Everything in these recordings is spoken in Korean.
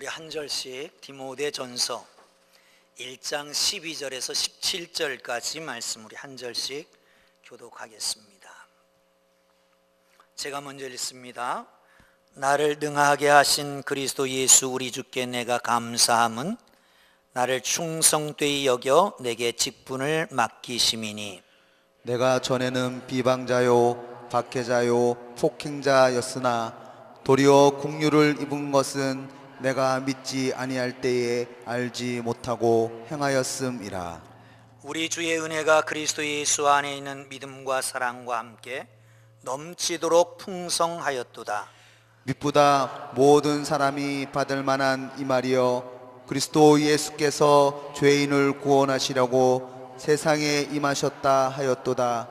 우리 한 절씩 디모데전서 1장 12절에서 17절까지 말씀 우리 한 절씩 교독하겠습니다. 제가 먼저 읽습니다. 나를 능하게 하신 그리스도 예수 우리 주께 내가 감사함은 나를 충성되이 여겨 내게 직분을 맡기심이니 내가 전에는 비방자요 박해자요 폭행자였으나 도리어 긍휼을 입은 것은 내가 믿지 아니할 때에 알지 못하고 행하였음이라. 우리 주의 은혜가 그리스도 예수 안에 있는 믿음과 사랑과 함께 넘치도록 풍성하였도다. 미쁘다 모든 사람이 받을 만한 이 말이여, 그리스도 예수께서 죄인을 구원하시려고 세상에 임하셨다 하였도다.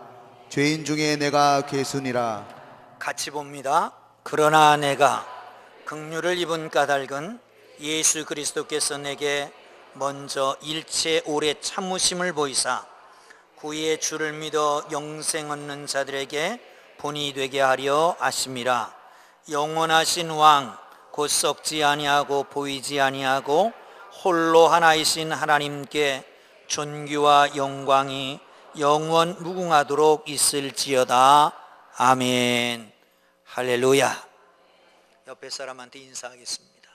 죄인 중에 내가 괴순이라. 같이 봅니다. 그러나 내가 긍휼을 입은 까닭은 예수 그리스도께서 내게 먼저 일체 오래 참으심을 보이사 구의 주를 믿어 영생 얻는 자들에게 본이 되게 하려 하심이라. 영원하신 왕 곧 썩지 아니하고 보이지 아니하고 홀로 하나이신 하나님께 존귀와 영광이 영원 무궁하도록 있을지어다. 아멘. 할렐루야. 옆에 사람한테 인사하겠습니다.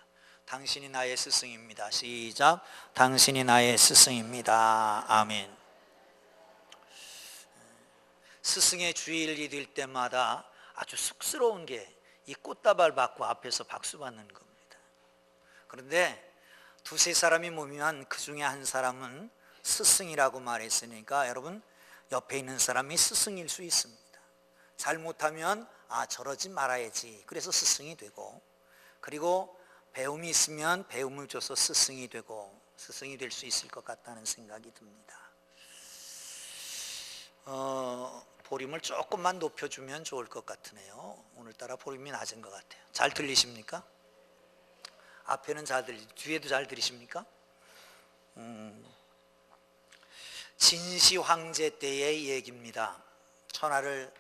당신이 나의 스승입니다. 시작. 당신이 나의 스승입니다. 아멘. 스승의 주일이 될 때마다 아주 쑥스러운 게 이 꽃다발 받고 앞에서 박수 받는 겁니다. 그런데 두세 사람이 모이면 그 중에 한 사람은 스승이라고 말했으니까 여러분 옆에 있는 사람이 스승일 수 있습니다. 잘못하면 저러지 말아야지, 그래서 스승이 되고, 그리고 배움이 있으면 배움을 줘서 스승이 되고 스승이 될 수 있을 것 같다는 생각이 듭니다. 볼륨을 조금만 높여주면 좋을 것 같으네요. 오늘따라 볼륨이 낮은 것 같아요. 잘 들리십니까? 앞에는 잘 들리죠. 뒤에도 잘 들리십니까? 진시 황제 때의 얘기입니다. 천하를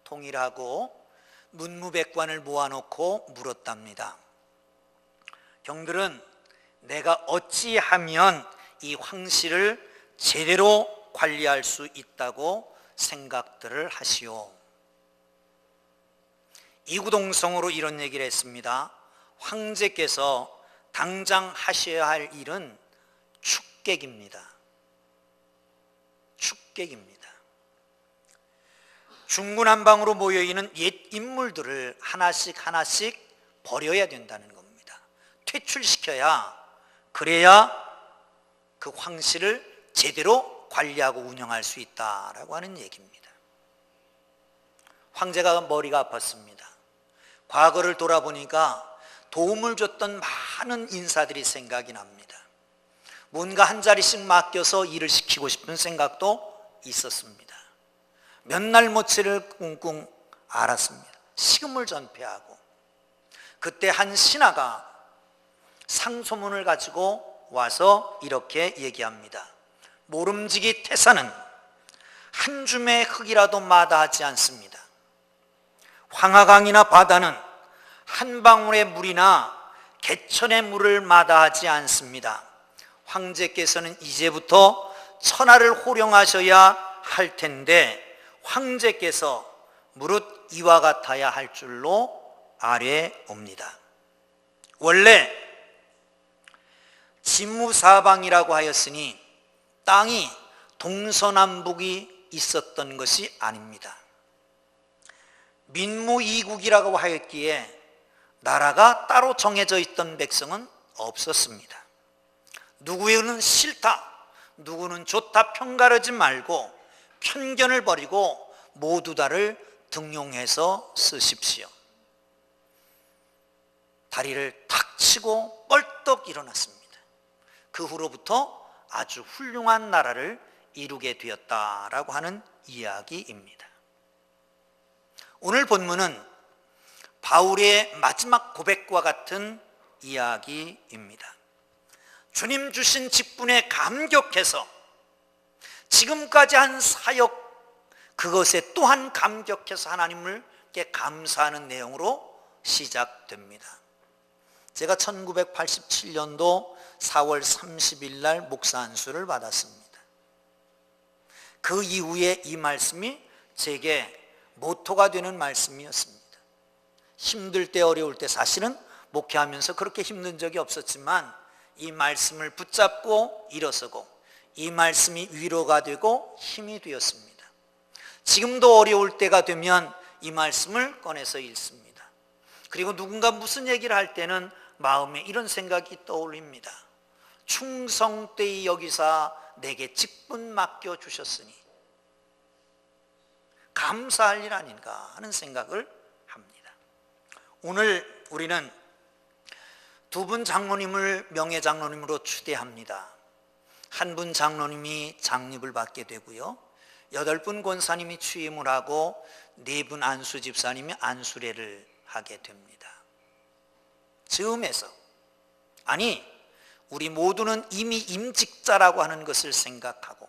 통일하고 문무백관을 모아놓고 물었답니다. 경들은 내가 어찌하면 이 황실을 제대로 관리할 수 있다고 생각들을 하시오. 이구동성으로 이런 얘기를 했습니다. 황제께서 당장 하셔야 할 일은 축객입니다. 축객입니다. 중구난방으로 모여있는 옛 인물들을 하나씩 버려야 된다는 겁니다. 퇴출시켜야, 그래야 그 황실을 제대로 관리하고 운영할 수 있다라고 하는 얘기입니다. 황제가 머리가 아팠습니다. 과거를 돌아보니까 도움을 줬던 많은 인사들이 생각이 납니다. 뭔가 한 자리씩 맡겨서 일을 시키고 싶은 생각도 있었습니다. 몇 날 모치를 꿍꿍 앓았습니다. 식음을 전폐하고, 그때 한 신하가 상소문을 가지고 와서 이렇게 얘기합니다. 모름지기 태사는 한 줌의 흙이라도 마다하지 않습니다. 황하강이나 바다는 한 방울의 물이나 개천의 물을 마다하지 않습니다. 황제께서는 이제부터 천하를 호령하셔야 할 텐데 황제께서 무릇 이와 같아야 할 줄로 아뢰옵니다. 원래 진무사방이라고 하였으니 땅이 동서남북이 있었던 것이 아닙니다. 민무이국이라고 하였기에 나라가 따로 정해져 있던 백성은 없었습니다. 누구는 싫다, 누구는 좋다 편가르지 말고 편견을 버리고 모두 다를 등용해서 쓰십시오. 다리를 탁 치고 뻘떡 일어났습니다. 그 후로부터 아주 훌륭한 나라를 이루게 되었다라고 하는 이야기입니다. 오늘 본문은 바울의 마지막 고백과 같은 이야기입니다. 주님 주신 직분에 감격해서 지금까지 한 사역, 그것에 또한 감격해서 하나님께 감사하는 내용으로 시작됩니다. 제가 1987년도 4월 30일 날 목사 안수를 받았습니다. 그 이후에 이 말씀이 제게 모토가 되는 말씀이었습니다. 힘들 때 어려울 때 사실은 목회하면서 그렇게 힘든 적이 없었지만 이 말씀을 붙잡고 일어서고 이 말씀이 위로가 되고 힘이 되었습니다. 지금도 어려울 때가 되면 이 말씀을 꺼내서 읽습니다. 그리고 누군가 무슨 얘기를 할 때는 마음에 이런 생각이 떠올립니다. 충성되이 여기사 내게 직분 맡겨주셨으니 감사할 일 아닌가 하는 생각을 합니다. 오늘 우리는 두 분 장로님을 명예장로님으로 추대합니다. 한 분 장로님이 장립을 받게 되고요, 8분 권사님이 취임을 하고 4분 안수 집사님이 안수례를 하게 됩니다. 즈음에서, 아니 우리 모두는 이미 임직자라고 하는 것을 생각하고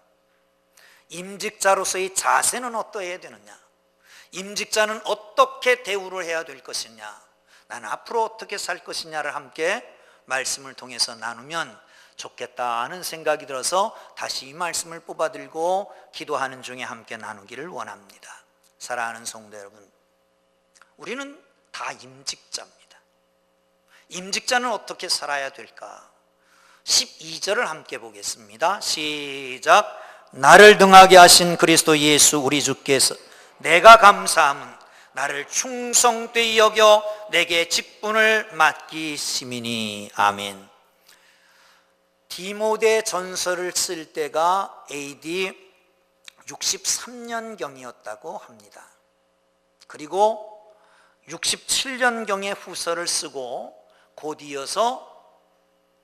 임직자로서의 자세는 어떠해야 되느냐, 임직자는 어떻게 대우를 해야 될 것이냐, 나는 앞으로 어떻게 살 것이냐를 함께 말씀을 통해서 나누면 좋겠다 하는 생각이 들어서 다시 이 말씀을 뽑아들고 기도하는 중에 함께 나누기를 원합니다. 사랑하는 성도 여러분, 우리는 다 임직자입니다. 임직자는 어떻게 살아야 될까? 12절을 함께 보겠습니다. 시작. 나를 등하게 하신 그리스도 예수 우리 주께서 내가 감사함은 나를 충성되이 여겨 내게 직분을 맡기심이니. 아멘. 디모데 전서를 쓸 때가 AD 63년경이었다고 합니다. 그리고 67년경에 후서를 쓰고 곧 이어서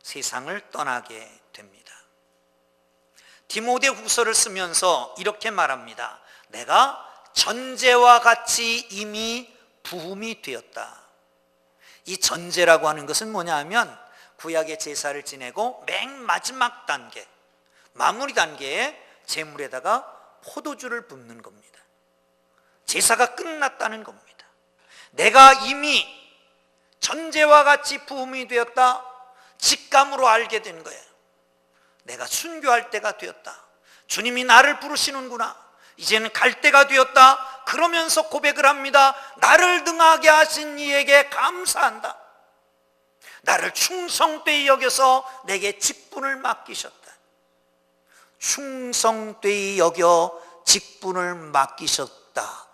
세상을 떠나게 됩니다. 디모데 후서를 쓰면서 이렇게 말합니다. 내가 전제와 같이 이미 부음이 되었다. 이 전제라고 하는 것은 뭐냐 하면 구약의 제사를 지내고 맨 마지막 단계, 마무리 단계에 제물에다가 포도주를 붓는 겁니다. 제사가 끝났다는 겁니다. 내가 이미 전제와 같이 부음이 되었다, 직감으로 알게 된 거예요. 내가 순교할 때가 되었다. 주님이 나를 부르시는구나. 이제는 갈 때가 되었다. 그러면서 고백을 합니다. 나를 등하게 하신 이에게 감사한다. 나를 충성되이 여겨서 내게 직분을 맡기셨다. 충성되이 여겨 직분을 맡기셨다.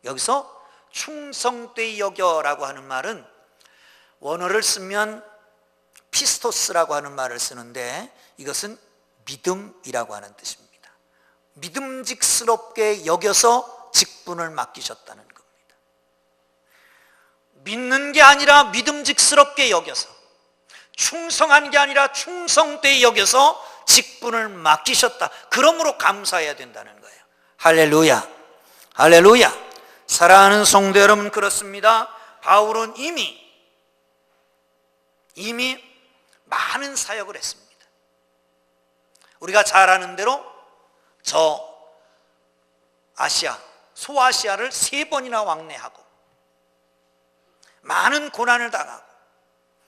여기서 충성되이 여겨라고 하는 말은 원어를 쓰면 피스토스라고 하는 말을 쓰는데 이것은 믿음이라고 하는 뜻입니다. 믿음직스럽게 여겨서 직분을 맡기셨다는 겁니다. 믿는 게 아니라 믿음직스럽게 여겨서, 충성한 게 아니라 충성되이 여겨서 직분을 맡기셨다. 그러므로 감사해야 된다는 거예요. 할렐루야, 할렐루야. 사랑하는 성도 여러분, 그렇습니다. 바울은 이미 많은 사역을 했습니다. 우리가 잘 아는 대로 저 아시아, 소아시아를 3번이나 왕래하고 많은 고난을 당하고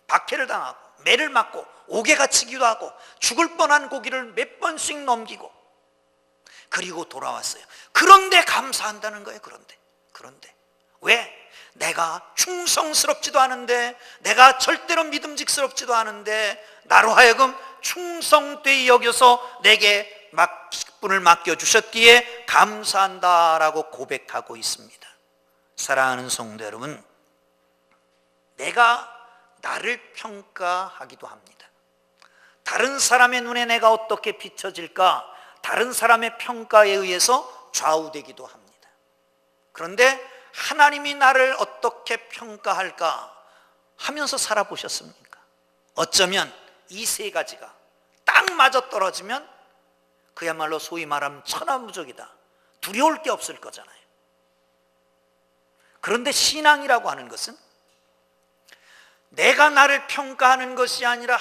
박해를 당하고 매를 맞고 옥에 갇히기도 하고 죽을 뻔한 고기를 몇 번씩 넘기고 그리고 돌아왔어요. 그런데 감사한다는 거예요. 그런데 왜? 내가 충성스럽지도 않은데, 내가 절대로 믿음직스럽지도 않은데 나로 하여금 충성되이 여겨서 내게 직분을 맡겨주셨기에 감사한다라고 고백하고 있습니다. 사랑하는 성도 여러분, 내가 나를 평가하기도 합니다. 다른 사람의 눈에 내가 어떻게 비춰질까? 다른 사람의 평가에 의해서 좌우되기도 합니다. 그런데 하나님이 나를 어떻게 평가할까 하면서 살아보셨습니까? 어쩌면 이 3가지가 딱 맞아떨어지면 그야말로 소위 말하면 천하무적이다. 두려울 게 없을 거잖아요. 그런데 신앙이라고 하는 것은 내가 나를 평가하는 것이 아니라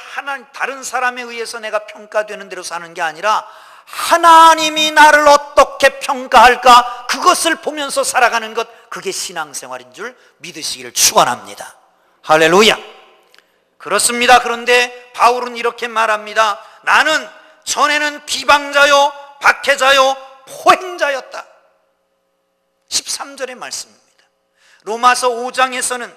다른 사람에 의해서 내가 평가되는 대로 사는 게 아니라 하나님이 나를 어떻게 평가할까, 그것을 보면서 살아가는 것, 그게 신앙생활인 줄 믿으시기를 축원합니다. 할렐루야. 그렇습니다. 그런데 바울은 이렇게 말합니다. 나는 전에는 비방자요, 박해자요, 포행자였다. 13절의 말씀입니다. 로마서 5장에서는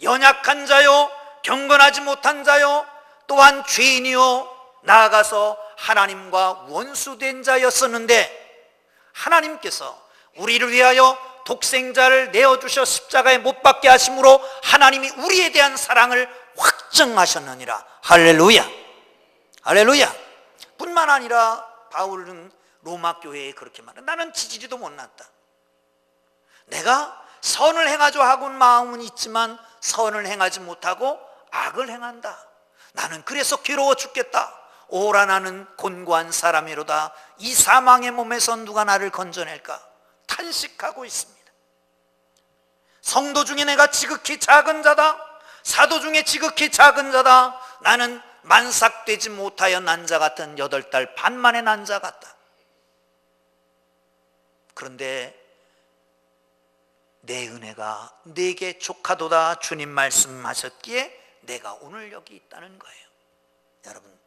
연약한 자요, 경건하지 못한 자요, 또한 죄인이요, 나아가서 하나님과 원수된 자였었는데 하나님께서 우리를 위하여 독생자를 내어주셔 십자가에 못 박게 하심으로 하나님이 우리에 대한 사랑을 확증하셨느니라. 할렐루야. 할렐루야. 뿐만 아니라 바울은 로마 교회에 그렇게 말해. 나는 지지리도 못났다. 내가 선을 행하죠 하고는 마음은 있지만 선을 행하지 못하고 악을 행한다. 나는 그래서 괴로워 죽겠다. 오라 나는 곤고한 사람이로다. 이 사망의 몸에서 누가 나를 건져낼까? 탄식하고 있습니다. 성도 중에 내가 지극히 작은 자다. 사도 중에 지극히 작은 자다. 나는 만삭되지 못하여 난 자 같은 8달 반 만에 난 자 같다. 그런데 내 은혜가 내게 족하도다 주님 말씀하셨기에 내가 오늘 여기 있다는 거예요. 여러분,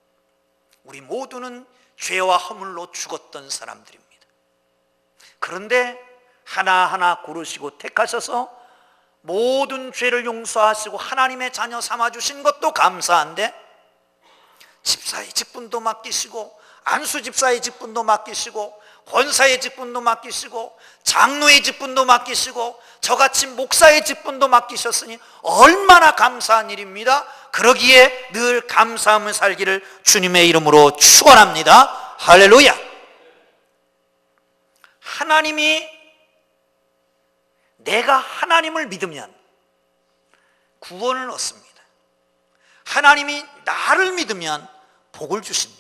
우리 모두는 죄와 허물로 죽었던 사람들입니다. 그런데 하나하나 고르시고 택하셔서 모든 죄를 용서하시고 하나님의 자녀 삼아주신 것도 감사한데 집사의 직분도 맡기시고 안수 집사의 직분도 맡기시고 권사의 직분도 맡기시고 장로의 직분도 맡기시고 저같이 목사의 직분도 맡기셨으니 얼마나 감사한 일입니다. 그러기에 늘 감사함을 살기를 주님의 이름으로 축원합니다. 할렐루야. 하나님이 내가 하나님을 믿으면 구원을 얻습니다. 하나님이 나를 믿으면 복을 주십니다.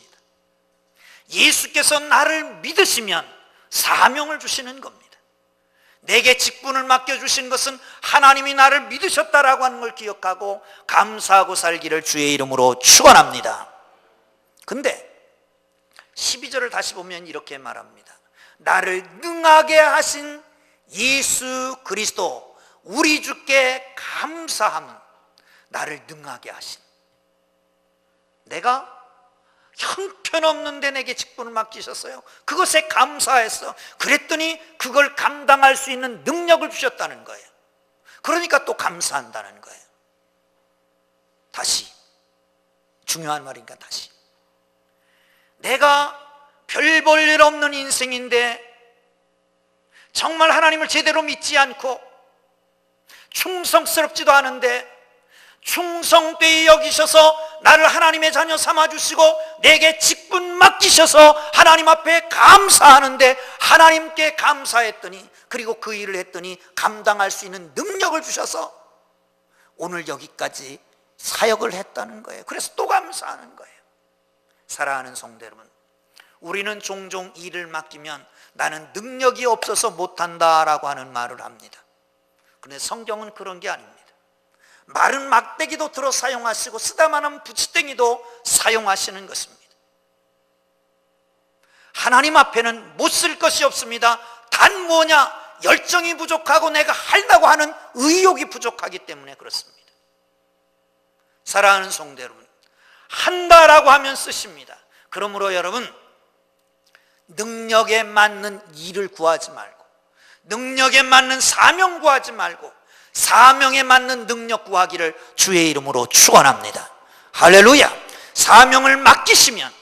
예수께서 나를 믿으시면 사명을 주시는 겁니다. 내게 직분을 맡겨주신 것은 하나님이 나를 믿으셨다라고 하는 걸 기억하고 감사하고 살기를 주의 이름으로 축원합니다. 근데 12절을 다시 보면 이렇게 말합니다. 나를 능하게 하신 예수 그리스도 우리 주께 감사함은 나를 능하게 하신, 내가 형편없는데 내게 직분을 맡기셨어요. 그것에 감사했어. 그랬더니 그걸 감당할 수 있는 능력을 주셨다는 거예요. 그러니까 또 감사한다는 거예요. 다시 중요한 말이니까 다시, 내가 별 볼 일 없는 인생인데 정말 하나님을 제대로 믿지 않고 충성스럽지도 않은데 충성되이 여기셔서 나를 하나님의 자녀 삼아주시고 내게 직분 맡기셔서 하나님 앞에 감사하는데 하나님께 감사했더니, 그리고 그 일을 했더니 감당할 수 있는 능력을 주셔서 오늘 여기까지 사역을 했다는 거예요. 그래서 또 감사하는 거예요. 사랑하는 성도 여러분, 우리는 종종 일을 맡기면 나는 능력이 없어서 못한다라고 하는 말을 합니다. 그런데 성경은 그런 게 아닙니다. 마른 막대기도 들어 사용하시고 쓰다만한 부치땡이도 사용하시는 것입니다. 하나님 앞에는 못 쓸 것이 없습니다. 단 뭐냐? 열정이 부족하고 내가 하려고 하는 의욕이 부족하기 때문에 그렇습니다. 사랑하는 성도 여러분, 한다라고 하면 쓰십니다. 그러므로 여러분, 능력에 맞는 일을 구하지 말고, 능력에 맞는 사명 구하지 말고, 사명에 맞는 능력 구하기를 주의 이름으로 축원합니다. 할렐루야. 사명을 맡기시면,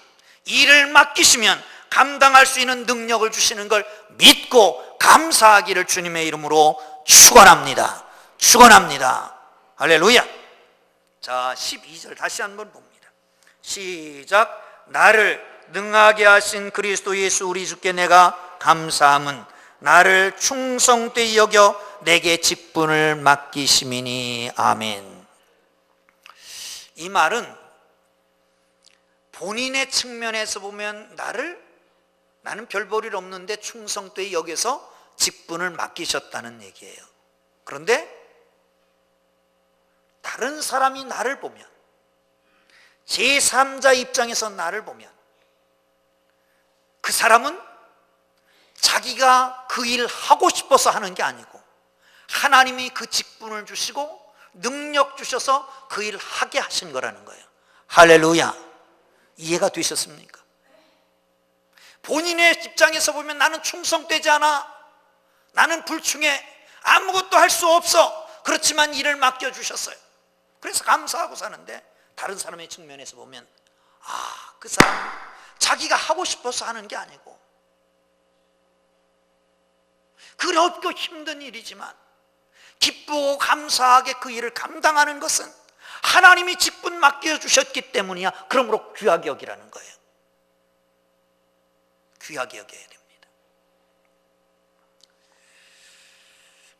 일을 맡기시면 감당할 수 있는 능력을 주시는 걸 믿고 감사하기를 주님의 이름으로 축원합니다. 축원합니다. 할렐루야. 자, 12절 다시 한번 봅니다. 시작. 나를 능하게 하신 그리스도 예수 우리 주께 내가 감사함은 나를 충성되이 여겨 내게 직분을 맡기심이니. 아멘. 이 말은 본인의 측면에서 보면 나는 별 볼 일 없는데 충성되이 여겨서 직분을 맡기셨다는 얘기예요. 그런데 다른 사람이 나를 보면, 제3자 입장에서 나를 보면 그 사람은 자기가 그 일 하고 싶어서 하는 게 아니고 하나님이 그 직분을 주시고 능력 주셔서 그 일을 하게 하신 거라는 거예요. 할렐루야. 이해가 되셨습니까? 본인의 입장에서 보면 나는 충성되지 않아, 나는 불충해, 아무것도 할 수 없어. 그렇지만 일을 맡겨주셨어요. 그래서 감사하고 사는데, 다른 사람의 측면에서 보면 그 사람 자기가 하고 싶어서 하는 게 아니고 그렇고 힘든 일이지만 기쁘고 감사하게 그 일을 감당하는 것은 하나님이 직분 맡겨주셨기 때문이야. 그러므로 귀하게 여기라는 거예요. 귀하게 여겨야 됩니다.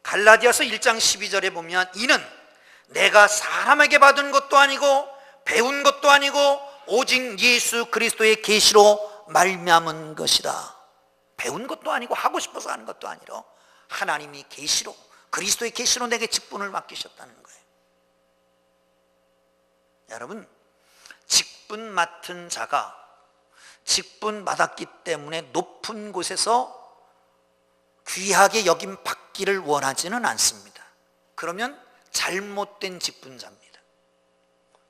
갈라디아서 1장 12절에 보면 이는 내가 사람에게 받은 것도 아니고 배운 것도 아니고 오직 예수 그리스도의 계시로 말미암은 것이다. 배운 것도 아니고 하고 싶어서 하는 것도 아니라 하나님이 계시로, 그리스도의 계시로 내게 직분을 맡기셨다는 거예요. 여러분, 직분 맡은 자가 직분 받았기 때문에 높은 곳에서 귀하게 여김 받기를 원하지는 않습니다. 그러면 잘못된 직분자입니다.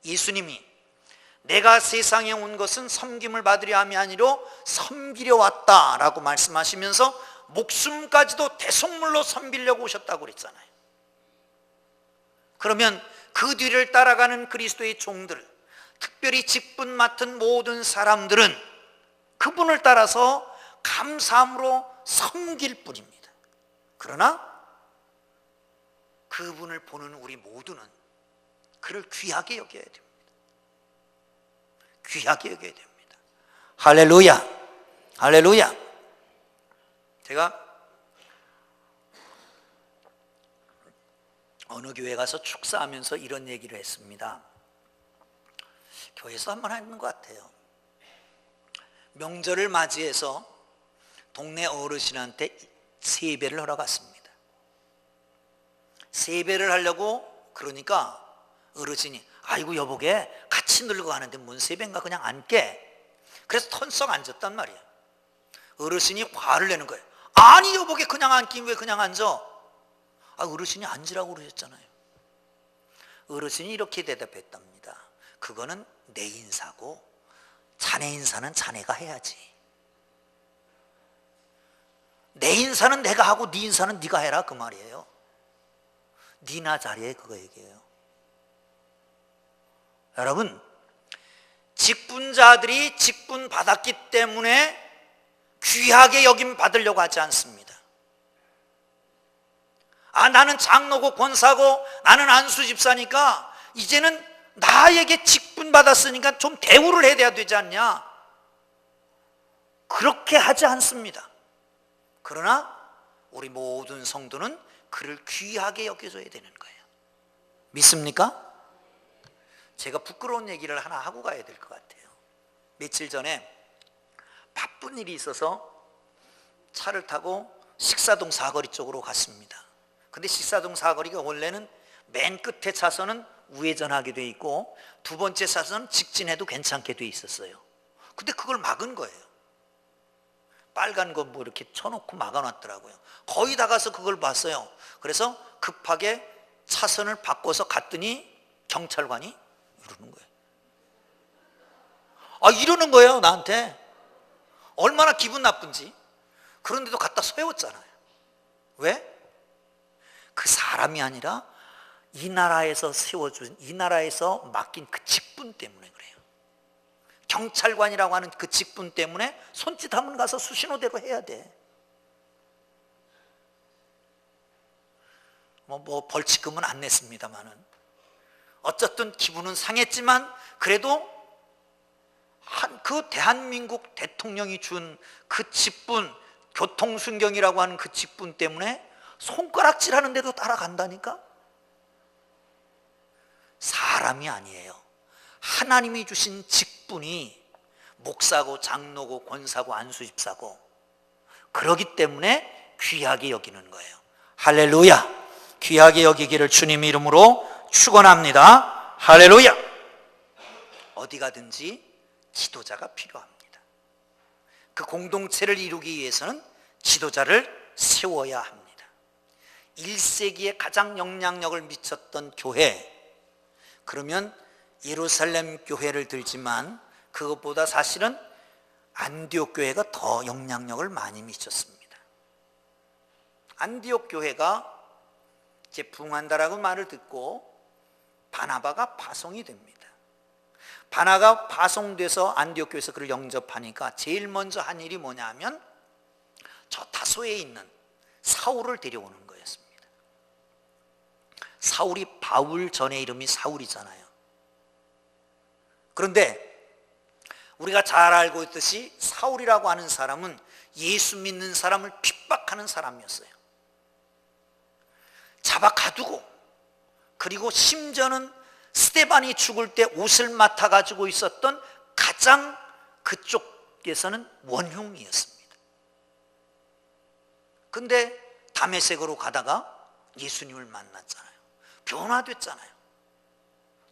예수님이 내가 세상에 온 것은 섬김을 받으려 함이 아니라 섬기려 왔다라고 말씀하시면서 목숨까지도 대속물로 섬기려고 오셨다고 그랬잖아요. 그러면 그 뒤를 따라가는 그리스도의 종들, 특별히 직분 맡은 모든 사람들은 그분을 따라서 감사함으로 섬길 뿐입니다. 그러나 그분을 보는 우리 모두는 그를 귀하게 여겨야 됩니다. 귀하게 여겨야 됩니다. 할렐루야, 할렐루야. 제가 어느 교회 가서 축사하면서 이런 얘기를 했습니다. 교회에서 한번 하는 것 같아요. 명절을 맞이해서 동네 어르신한테 세배를 하러 갔습니다. 세배를 하려고 그러니까 어르신이 아이고 여보게 같이 늙어 가는데 뭔 세배인가 그냥 앉게. 그래서 턴썩 앉았단 말이에요. 어르신이 화를 내는 거예요. 아니 여보게 그냥 앉기 왜 그냥 앉아? 어르신이 앉으라고 그러셨잖아요. 어르신이 이렇게 대답했답니다. 그거는 내 인사고 자네 인사는 자네가 해야지. 내 인사는 내가 하고 네 인사는 네가 해라 그 말이에요. 니나 자리에 그거 얘기해요. 여러분, 직분자들이 직분 받았기 때문에 귀하게 여김 받으려고 하지 않습니다. 나는 장로고 권사고 나는 안수 집사니까 이제는 나에게 직분 받았으니까 좀 대우를 해야 되지 않냐? 그렇게 하지 않습니다. 그러나 우리 모든 성도는 그를 귀하게 여겨줘야 되는 거예요. 믿습니까? 제가 부끄러운 얘기를 하나 하고 가야 될 것 같아요. 며칠 전에 바쁜 일이 있어서 차를 타고 식사동 사거리 쪽으로 갔습니다. 근데 식사동 사거리가 원래는 맨 끝에 차선은 우회전하게 돼 있고 두 번째 차선은 직진해도 괜찮게 돼 있었어요. 근데 그걸 막은 거예요. 빨간 거 뭐 이렇게 쳐놓고 막아놨더라고요. 거의 다 가서 그걸 봤어요. 그래서 급하게 차선을 바꿔서 갔더니 경찰관이 이러는 거예요. 이러는 거예요 나한테. 얼마나 기분 나쁜지. 그런데도 갖다 세웠잖아요. 왜? 그 사람이 아니라 이 나라에서 세워준, 이 나라에서 맡긴 그 직분 때문에 그래요. 경찰관이라고 하는 그 직분 때문에 손짓 한번 가서 수신호대로 해야 돼. 뭐 벌칙금은 안 냈습니다만은 어쨌든 기분은 상했지만 그래도 그 대한민국 대통령이 준 그 직분, 교통순경이라고 하는 그 직분 때문에 손가락질하는데도 따라간다니까? 사람이 아니에요. 하나님이 주신 직분이 목사고 장로고 권사고 안수집사고 그러기 때문에 귀하게 여기는 거예요. 할렐루야. 귀하게 여기기를 주님 이름으로 축원합니다. 할렐루야. 어디 가든지 지도자가 필요합니다. 그 공동체를 이루기 위해서는 지도자를 세워야 합니다. 1세기에 가장 영향력을 미쳤던 교회, 그러면 예루살렘 교회를 들지만 그것보다 사실은 안디옥 교회가 더 영향력을 많이 미쳤습니다. 안디옥 교회가 이제 부흥한다라고 말을 듣고 바나바가 파송이 됩니다. 바나가 파송돼서 안디옥 교회에서 그를 영접하니까 제일 먼저 한 일이 뭐냐면 저 다소에 있는 사울을 데려오는 거였습니다. 사울이 바울 전에 이름이 사울이잖아요. 그런데 우리가 잘 알고 있듯이 사울이라고 하는 사람은 예수 믿는 사람을 핍박하는 사람이었어요. 잡아 가두고, 그리고 심지어는 스데반이 죽을 때 옷을 맡아 가지고 있었던 가장 그쪽에서는 원흉이었습니다. 근데 다메섹으로 가다가 예수님을 만났잖아요. 변화됐잖아요.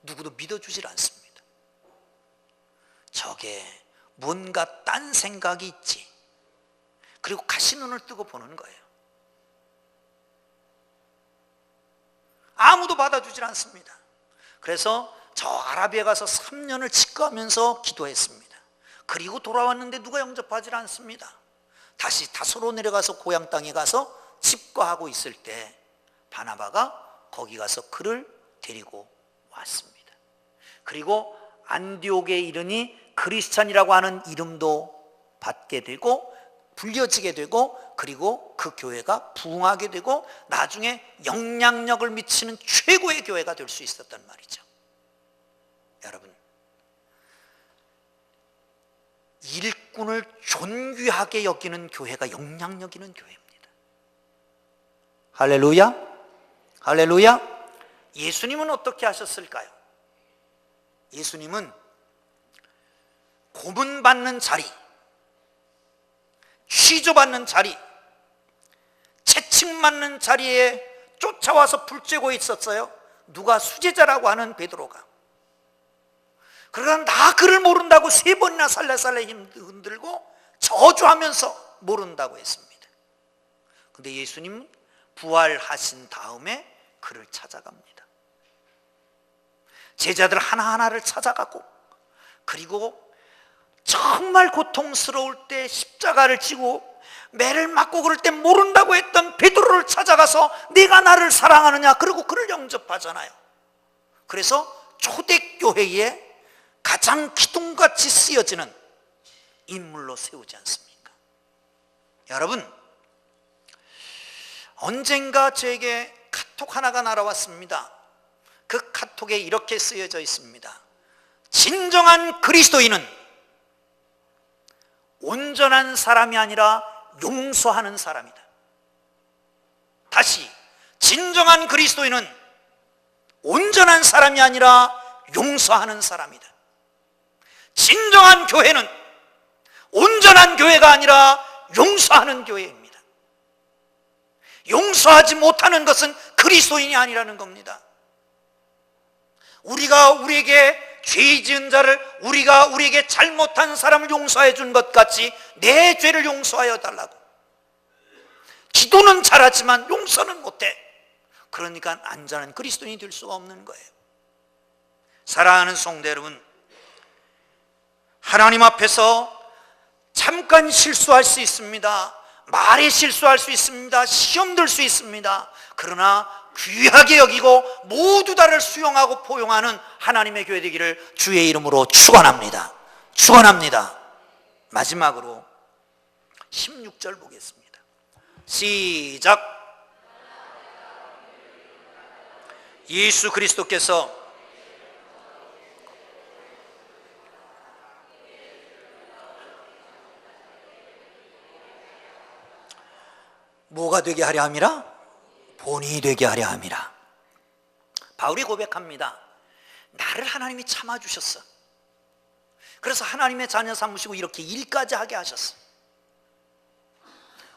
누구도 믿어주질 않습니다. 저게 뭔가 딴 생각이 있지. 그리고 가시눈을 뜨고 보는 거예요. 아무도 받아주질 않습니다. 그래서 저 아라비아 가서 3년을 직거하면서 기도했습니다. 그리고 돌아왔는데 누가 영접하지 않습니다. 다시 다소로 내려가서 고향 땅에 가서 집거하고 있을 때 바나바가 거기 가서 그를 데리고 왔습니다. 그리고 안디옥에 이르니 크리스찬이라고 하는 이름도 받게 되고 불려지게 되고, 그리고 그 교회가 부흥하게 되고 나중에 영향력을 미치는 최고의 교회가 될 수 있었단 말이죠. 여러분, 일꾼을 존귀하게 여기는 교회가 영향력 있는 교회입니다. 할렐루야, 할렐루야. 예수님은 어떻게 하셨을까요? 예수님은 고문받는 자리, 취조받는 자리, 채찍맞는 자리에 쫓아와서 불쬐고 있었어요. 누가? 수제자라고 하는 베드로가. 그러나 나 그를 모른다고 3번이나 살래살래 흔들고 저주하면서 모른다고 했습니다. 그런데 예수님은 부활하신 다음에 그를 찾아갑니다. 제자들 하나하나를 찾아가고, 그리고 정말 고통스러울 때 십자가를 지고 매를 맞고 그럴 때 모른다고 했던 베드로를 찾아가서 네가 나를 사랑하느냐, 그리고 그를 영접하잖아요. 그래서 초대교회에 가장 기둥같이 쓰여지는 인물로 세우지 않습니까? 여러분, 언젠가 저에게 카톡 하나가 날아왔습니다. 그 카톡에 이렇게 쓰여져 있습니다. 진정한 그리스도인은 온전한 사람이 아니라 용서하는 사람이다. 다시, 진정한 그리스도인은 온전한 사람이 아니라 용서하는 사람이다. 진정한 교회는 온전한 교회가 아니라 용서하는 교회입니다. 용서하지 못하는 것은 그리스도인이 아니라는 겁니다. 우리가 우리에게 죄 지은 자를, 우리가 우리에게 잘못한 사람을 용서해 준 것 같이 내 죄를 용서하여 달라고. 기도는 잘하지만 용서는 못해. 그러니까 안전한 그리스도인이 될 수가 없는 거예요. 사랑하는 성도 여러분, 하나님 앞에서 잠깐 실수할 수 있습니다. 말에 실수할 수 있습니다. 시험 들 수 있습니다. 그러나 귀하게 여기고 모두 다를 수용하고 포용하는 하나님의 교회 되기를 주의 이름으로 축원합니다. 축원합니다. 마지막으로 16절 보겠습니다. 시작. 예수 그리스도께서 뭐가 되게 하려 함이라? 본이 되게 하려 함이라. 바울이 고백합니다. 나를 하나님이 참아주셨어. 그래서 하나님의 자녀 삼으시고 이렇게 일까지 하게 하셨어.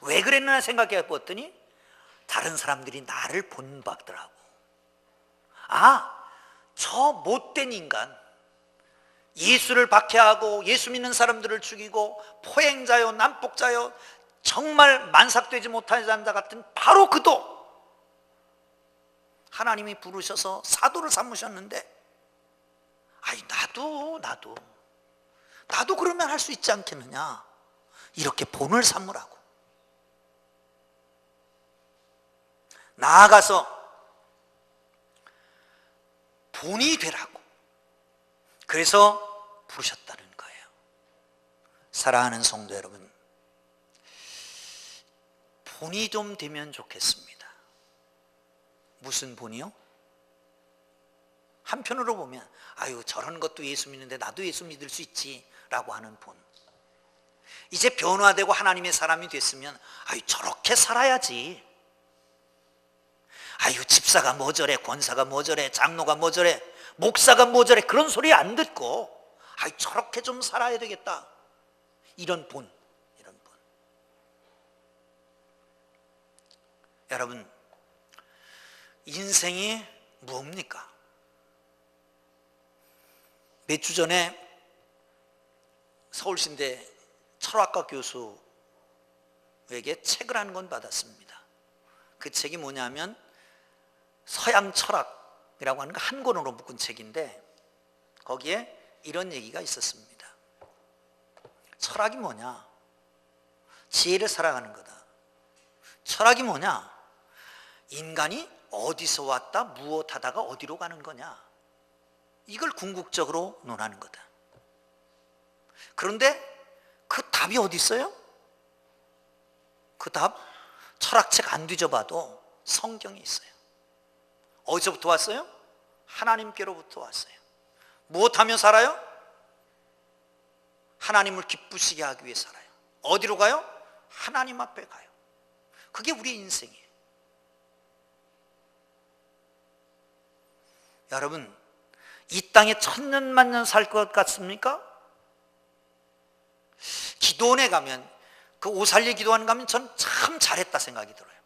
왜 그랬나 생각해 봤더니 다른 사람들이 나를 본받더라고. 아, 저 못된 인간, 예수를 박해하고 예수 믿는 사람들을 죽이고 포행자요 난폭자요 정말 만삭되지 못한 자 같은 바로 그도 하나님이 부르셔서 사도를 삼으셨는데, 아이 나도 그러면 할 수 있지 않겠느냐, 이렇게 본을 삼으라고. 나아가서 본이 되라고, 그래서 부르셨다는 거예요. 사랑하는 성도 여러분, 본이 좀 되면 좋겠습니다. 무슨 본이요? 한편으로 보면 아유 저런 것도 예수 믿는데 나도 예수 믿을 수 있지 라고 하는 본. 이제 변화되고 하나님의 사람이 됐으면 아유 저렇게 살아야지, 아유 집사가 뭐 저래, 권사가 뭐 저래, 장로가 뭐 저래, 목사가 뭐 저래, 그런 소리 안 듣고 아유 저렇게 좀 살아야 되겠다, 이런 본. 여러분, 인생이 뭡니까? 몇 주 전에 서울신대 철학과 교수에게 책을 한 권 받았습니다. 그 책이 뭐냐면 서양 철학이라고 하는 거 한 권으로 묶은 책인데, 거기에 이런 얘기가 있었습니다. 철학이 뭐냐? 지혜를 살아가는 거다. 철학이 뭐냐? 인간이 어디서 왔다 무엇하다가 어디로 가는 거냐, 이걸 궁극적으로 논하는 거다. 그런데 그 답이 어디 있어요? 그 답 철학책 안 뒤져봐도 성경에 있어요. 어디서부터 왔어요? 하나님께로부터 왔어요. 무엇하며 살아요? 하나님을 기쁘시게 하기 위해 살아요. 어디로 가요? 하나님 앞에 가요. 그게 우리 인생이에요. 여러분, 이 땅에 천년만년 살 것 같습니까? 기도원에 가면, 그 오살리 기도원 가면 전 참 잘했다 생각이 들어요.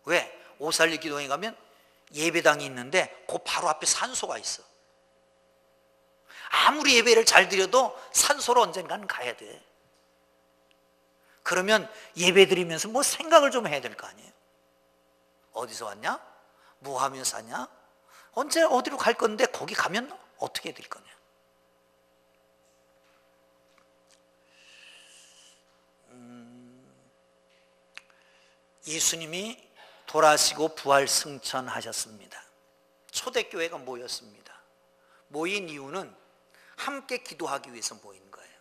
왜? 오살리 기도원에 가면 예배당이 있는데 그 바로 앞에 산소가 있어. 아무리 예배를 잘 드려도 산소로 언젠가는 가야 돼. 그러면 예배 드리면서 뭐 생각을 좀 해야 될 거 아니에요. 어디서 왔냐? 뭐 하며 사냐? 언제 어디로 갈 건데 거기 가면 어떻게 될 거냐? 예수님이 돌아가시고 부활 승천하셨습니다. 초대교회가 모였습니다. 모인 이유는 함께 기도하기 위해서 모인 거예요.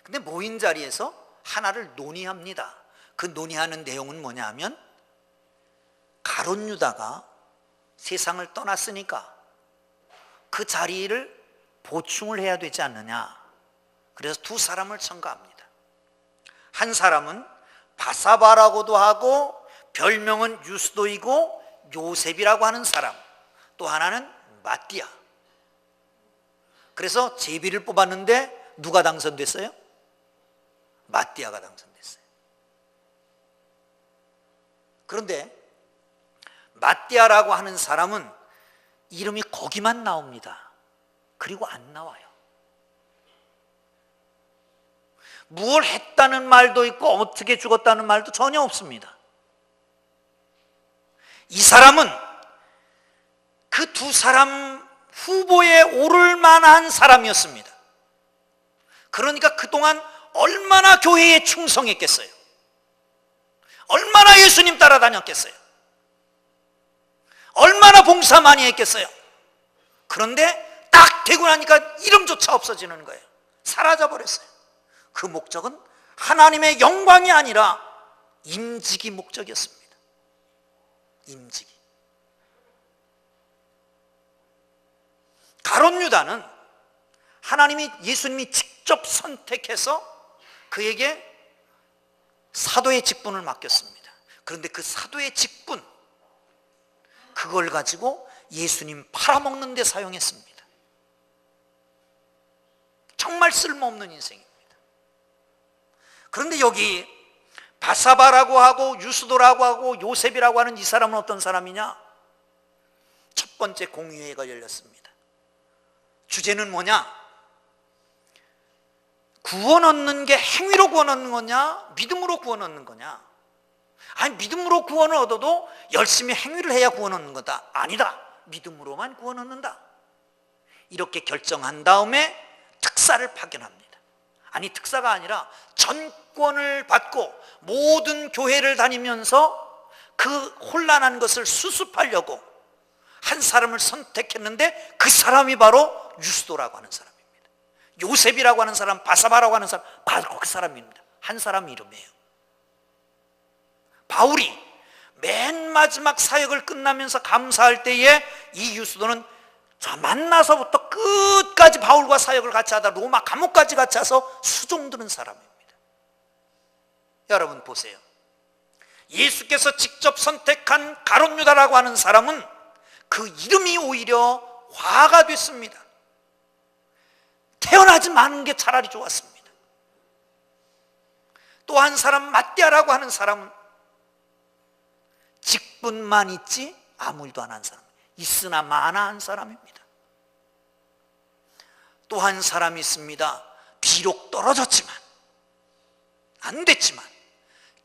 근데 모인 자리에서 하나를 논의합니다. 그 논의하는 내용은 뭐냐 하면, 가룟 유다가 세상을 떠났으니까 그 자리를 보충을 해야 되지 않느냐. 그래서 두 사람을 첨가합니다. 한 사람은 바사바라고도 하고 별명은 유스도이고 요셉이라고 하는 사람, 또 하나는 마띠아. 그래서 제비를 뽑았는데 누가 당선됐어요? 마띠아가 당선됐어요. 그런데 마띠아라고 하는 사람은 이름이 거기만 나옵니다. 그리고 안 나와요. 무엇을 했다는 말도 있고 어떻게 죽었다는 말도 전혀 없습니다. 이 사람은 그 두 사람 후보에 오를 만한 사람이었습니다. 그러니까 그동안 얼마나 교회에 충성했겠어요? 얼마나 예수님 따라다녔겠어요? 얼마나 봉사 많이 했겠어요? 그런데 딱 되고 나니까 이름조차 없어지는 거예요. 사라져버렸어요. 그 목적은 하나님의 영광이 아니라 임직이 목적이었습니다. 임직이. 가룟 유다는 예수님이 직접 선택해서 그에게 사도의 직분을 맡겼습니다. 그런데 그 사도의 직분, 그걸 가지고 예수님 팔아먹는 데 사용했습니다. 정말 쓸모없는 인생입니다. 그런데 여기 바사바라고 하고 유스도라고 하고 요셉이라고 하는 이 사람은 어떤 사람이냐? 첫 번째 공의회가 열렸습니다. 주제는 뭐냐? 구원 얻는 게 행위로 구원 얻는 거냐? 믿음으로 구원 얻는 거냐? 아니, 믿음으로 구원을 얻어도 열심히 행위를 해야 구원 얻는 거다. 아니다. 믿음으로만 구원 얻는다. 이렇게 결정한 다음에 특사를 파견합니다. 아니, 특사가 아니라 전권을 받고 모든 교회를 다니면서 그 혼란한 것을 수습하려고 한 사람을 선택했는데, 그 사람이 바로 유스도라고 하는 사람입니다. 요셉이라고 하는 사람, 바사바라고 하는 사람, 바로 그 사람입니다. 한 사람 이름이에요. 바울이 맨 마지막 사역을 끝나면서 감사할 때에 이 유스도는 만나서부터 끝까지 바울과 사역을 같이 하다 로마 감옥까지 같이 와서 수종드는 사람입니다. 여러분 보세요. 예수께서 직접 선택한 가룟 유다라고 하는 사람은 그 이름이 오히려 화가 됐습니다. 태어나지 마는 게 차라리 좋았습니다. 또 한 사람 마띠아라고 하는 사람은 직분만 있지 아무 일도 안 한 사람, 있으나 마나한 사람입니다. 또 한 사람이 있습니다. 비록 떨어졌지만, 안 됐지만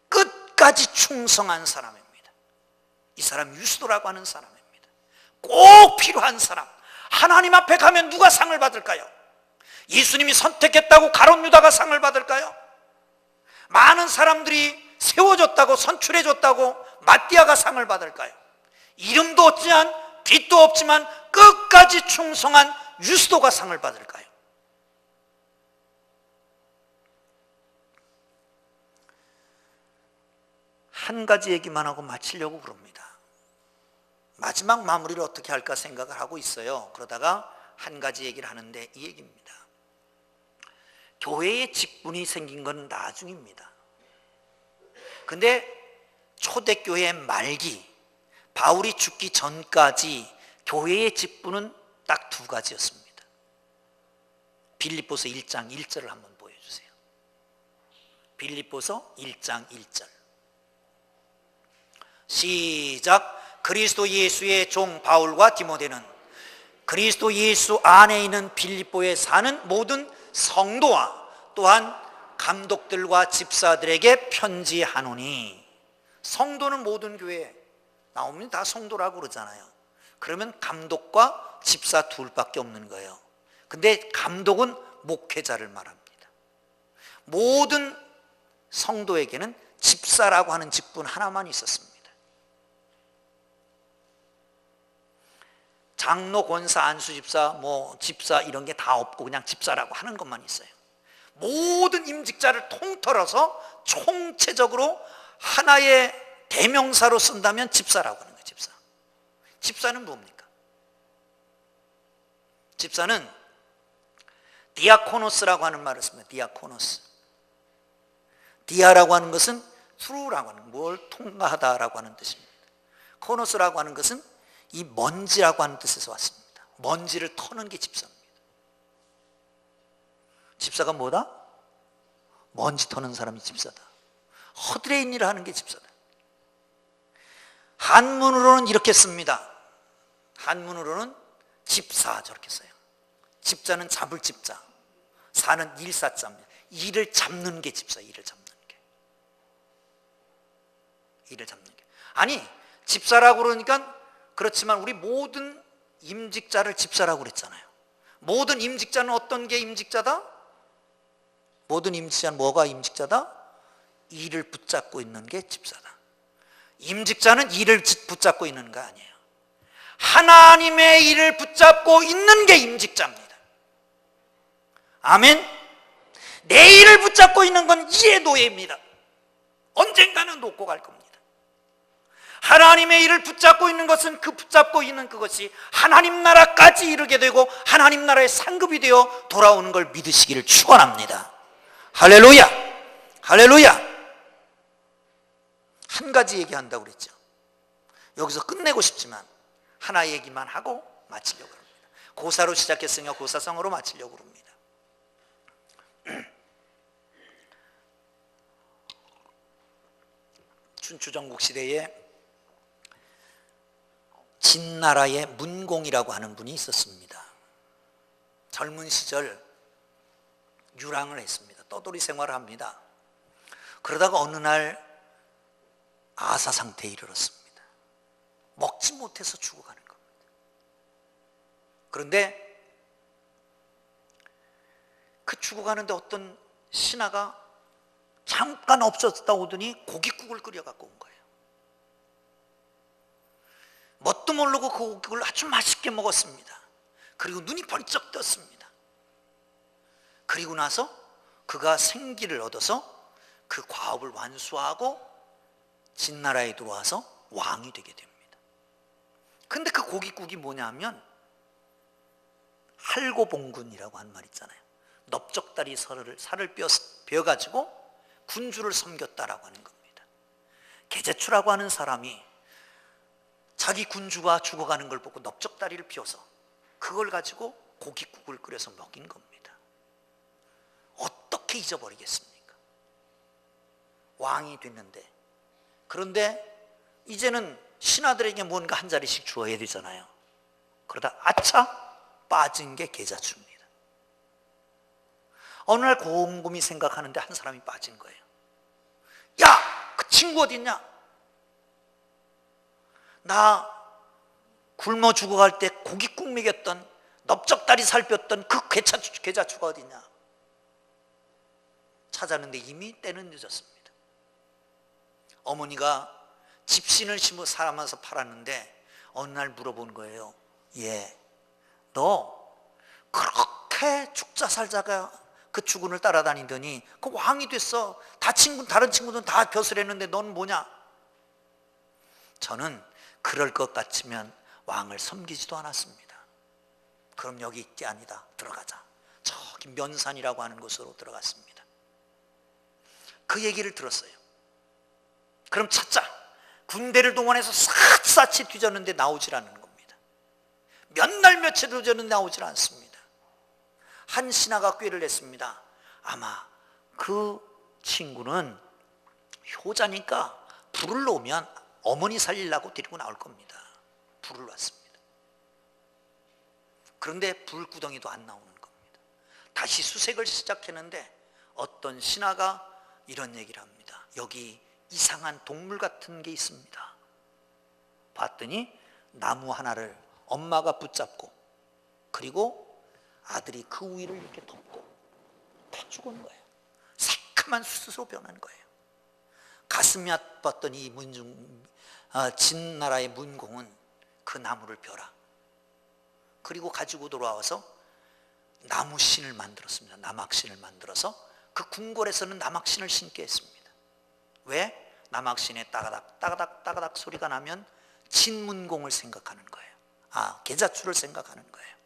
끝까지 충성한 사람입니다. 이 사람 유스도라고 하는 사람입니다. 꼭 필요한 사람. 하나님 앞에 가면 누가 상을 받을까요? 예수님이 선택했다고 가룟 유다가 상을 받을까요? 많은 사람들이 세워졌다고, 선출해줬다고 마띠아가 상을 받을까요? 이름도 없지만 빚도 없지만 끝까지 충성한 유스도가 상을 받을까요? 한 가지 얘기만 하고 마치려고 그럽니다. 마지막 마무리를 어떻게 할까 생각을 하고 있어요. 그러다가 한 가지 얘기를 하는데 이 얘기입니다. 교회의 직분이 생긴 건 나중입니다. 근데 초대교회 말기, 바울이 죽기 전까지 교회의 직분은 딱 두 가지였습니다. 빌립보서 1장 1절을 한번 보여주세요. 빌립보서 1장 1절 시작. 그리스도 예수의 종 바울과 디모데는 그리스도 예수 안에 있는 빌립보에 사는 모든 성도와 또한 감독들과 집사들에게 편지하노니. 성도는 모든 교회에 나오면 다 성도라고 그러잖아요. 그러면 감독과 집사 둘밖에 없는 거예요. 근데 감독은 목회자를 말합니다. 모든 성도에게는 집사라고 하는 직분 하나만 있었습니다. 장로, 권사, 안수 집사, 집사 이런 게 다 없고 그냥 집사라고 하는 것만 있어요. 모든 임직자를 통틀어서 총체적으로 하나의 대명사로 쓴다면 집사라고 하는 거예요. 집사. 집사는 뭡니까? 집사는 디아코노스라고 하는 말을 씁니다. 디아코노스. 디아라고 하는 것은 through라고 하는, 뭘 통과하다라고 하는 뜻입니다. 코노스라고 하는 것은 이 먼지라고 하는 뜻에서 왔습니다. 먼지를 터는 게 집사입니다. 집사가 뭐다? 먼지 터는 사람이 집사다. 허드레인 일을 하는 게 집사다. 한문으로는 이렇게 씁니다. 한문으로는 집사 저렇게 써요. 집자는 잡을 집자, 사는 일사자입니다. 일을 잡는 게 집사. 일을 잡는 게. 일을 잡는 게. 아니, 집사라고 그러니까 그렇지만 우리 모든 임직자를 집사라고 그랬잖아요. 모든 임직자는 어떤 게 임직자다? 모든 임직자는 뭐가 임직자다? 일을 붙잡고 있는 게 집사다. 임직자는 일을 붙잡고 있는 거 아니에요. 하나님의 일을 붙잡고 있는 게 임직자입니다. 아멘. 내 일을 붙잡고 있는 건 이의 노예입니다. 언젠가는 놓고 갈 겁니다. 하나님의 일을 붙잡고 있는 것은 그 붙잡고 있는 그것이 하나님 나라까지 이르게 되고 하나님 나라의 상급이 되어 돌아오는 걸 믿으시기를 축원합니다. 할렐루야. 할렐루야. 한 가지 얘기한다고 그랬죠. 여기서 끝내고 싶지만 하나 얘기만 하고 마치려고 합니다. 고사로 시작했으니까 고사성어로 마치려고 합니다. 춘추전국 시대에 진나라의 문공이라고 하는 분이 있었습니다. 젊은 시절 유랑을 했습니다. 떠돌이 생활을 합니다. 그러다가 어느 날 아사 상태에 이르렀습니다. 먹지 못해서 죽어가는 겁니다. 그런데 그 죽어가는데 어떤 신하가 잠깐 없어졌다 오더니 고깃국을 끓여갖고 온 거예요. 뭣도 모르고 그 고깃국을 아주 맛있게 먹었습니다. 그리고 눈이 번쩍 떴습니다. 그리고 나서 그가 생기를 얻어서 그 과업을 완수하고 진나라에 들어와서 왕이 되게 됩니다. 근데 그 고깃국이 뭐냐면 할고봉군이라고 한 말 있잖아요. 넓적다리 살을 베어가지고 군주를 섬겼다라고 하는 겁니다. 계제추라고 하는 사람이 자기 군주가 죽어가는 걸 보고 넓적다리를 비워서 그걸 가지고 고깃국을 끓여서 먹인 겁니다. 어떻게 잊어버리겠습니까? 왕이 됐는데. 그런데 이제는 신하들에게 뭔가 한 자리씩 주어야 되잖아요. 그러다 아차 빠진 게 계자추입니다. 어느 날 곰곰이 생각하는데 한 사람이 빠진 거예요. 야! 그 친구 어디 있냐? 나 굶어 죽어갈 때 고깃국 먹였던 넓적다리 살 뺐던 그 계자추가 어디 있냐? 찾았는데 이미 때는 늦었습니다. 어머니가 집신을 심어 사람아서 팔았는데 어느 날 물어본 거예요. 예, 너 그렇게 죽자 살자가 그 주군을 따라다니더니 그 왕이 됐어. 다른 친구들은 다 벼슬했는데 넌 뭐냐? 저는 그럴 것 같으면 왕을 섬기지도 않았습니다. 그럼 여기 있게 아니다. 들어가자. 저기 면산이라고 하는 곳으로 들어갔습니다. 그 얘기를 들었어요. 그럼 찾자. 군대를 동원해서 샅샅이 뒤졌는데 나오질 않는 겁니다. 몇 날 며칠 뒤졌는데 나오질 않습니다. 한 신하가 꾀를 냈습니다. 아마 그 친구는 효자니까 불을 놓으면 어머니 살리려고 데리고 나올 겁니다. 불을 놨습니다. 그런데 불구덩이도 안 나오는 겁니다. 다시 수색을 시작했는데 어떤 신하가 이런 얘기를 합니다. 여기 이상한 동물 같은 게 있습니다. 봤더니 나무 하나를 엄마가 붙잡고 그리고 아들이 그 위를 이렇게 덮고 다 죽은 거예요. 새카만 숯으로 변한 거예요. 가슴이 아팠던 이 진나라의 문공은 그 나무를 벼라. 그리고 가지고 돌아와서 나무신을 만들었습니다. 남악신을 만들어서 그 궁궐에서는 남악신을 신게 했습니다. 왜? 남악신의 따가닥 따가닥 따가닥 소리가 나면 진문공을 생각하는 거예요. 계자추를 생각하는 거예요.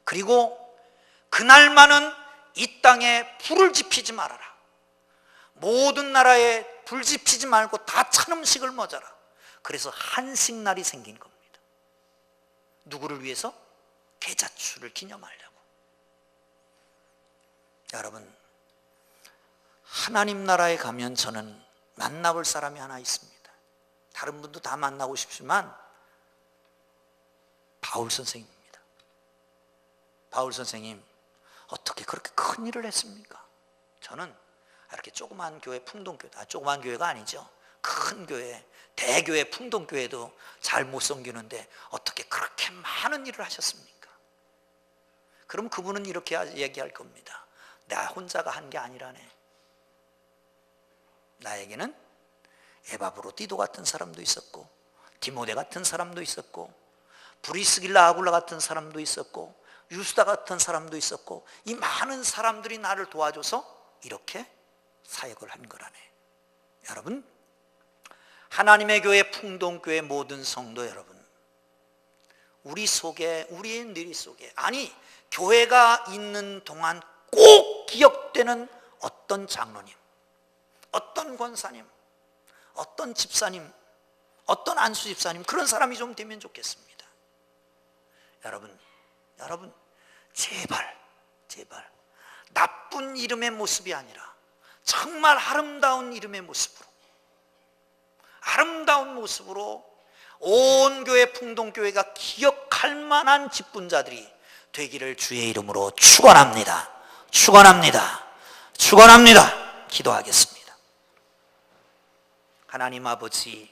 그리고 그날만은 이 땅에 불을 지피지 말아라. 모든 나라에 불 지피지 말고 다 찬 음식을 먹어라. 그래서 한식날이 생긴 겁니다. 누구를 위해서? 계자추를 기념하려고. 여러분, 하나님 나라에 가면 저는 만나볼 사람이 하나 있습니다. 다른 분도 다 만나고 싶지만 바울 선생님입니다. 바울 선생님 어떻게 그렇게 큰 일을 했습니까? 저는 이렇게 조그만 교회 풍동교회, 조그만 교회가 아니죠. 큰 교회, 대교회 풍동교회도 잘 못 섬기는데 어떻게 그렇게 많은 일을 하셨습니까? 그럼 그분은 이렇게 얘기할 겁니다. 나 혼자가 한 게 아니라네. 나에게는 에바브로디도 같은 사람도 있었고 디모데 같은 사람도 있었고 브리스길라 아굴라 같은 사람도 있었고 유스다 같은 사람도 있었고 이 많은 사람들이 나를 도와줘서 이렇게 사역을 한 거라네. 여러분, 하나님의 교회 풍동교회 모든 성도 여러분, 우리 속에, 우리의 뇌리 속에, 아니 교회가 있는 동안 꼭 기억되는 어떤 장로님, 어떤 권사님, 어떤 집사님, 어떤 안수 집사님, 그런 사람이 좀 되면 좋겠습니다. 여러분 제발 나쁜 이름의 모습이 아니라 정말 아름다운 이름의 모습으로, 아름다운 모습으로 온 교회 풍동교회가 기억할 만한 직분자들이 되기를 주의 이름으로 축원합니다. 기도하겠습니다. 하나님 아버지,